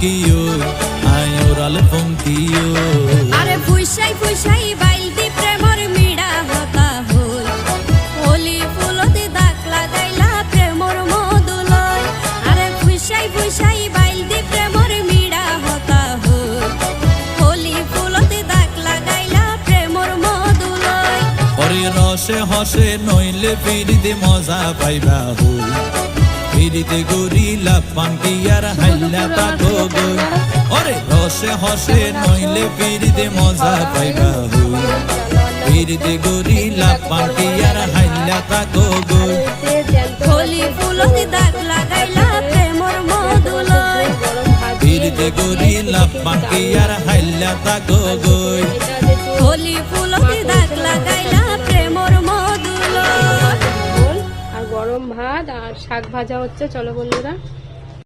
কিও আয় ওরাল ফঙ্কিও আরে ফুইসাই ফুইসাই বাইলতি প্রেমর মিড়া হতা হই হোলি ফুলতে দাগ লাগাইলা প্রেমর মধুলয় আরে ফুইসাই ফুইসাই বাইলতি প্রেমর মিড়া হতা হই হোলি ফুলতে দাগ লাগাইলা প্রেমর মধুলয় ওরে রসে হসে নইলে ফিরিতে মজা পাইবা হই ফিরিতে গরিলা পাঙ্কিয়ার হাইলা তাকো গই ওরে রসে হসে নইলে ফিরিতে মজা পাইবা হই ফিরিতে গরিলা পাঙ্কিয়ার হাইলা তাকো গই হোলি ফুলতে দাগ লাগাইলা প্রেমর মধুলয় ফিরিতে গরিলা পাঙ্কিয়ার হাইলা তাকো গই হোলি ফুলতে দাগ লাগাইলা প্রেমর মধুলয় আর গরম ভাত আর শাক ভাজা হচ্ছে। চলো বন্ধুরা।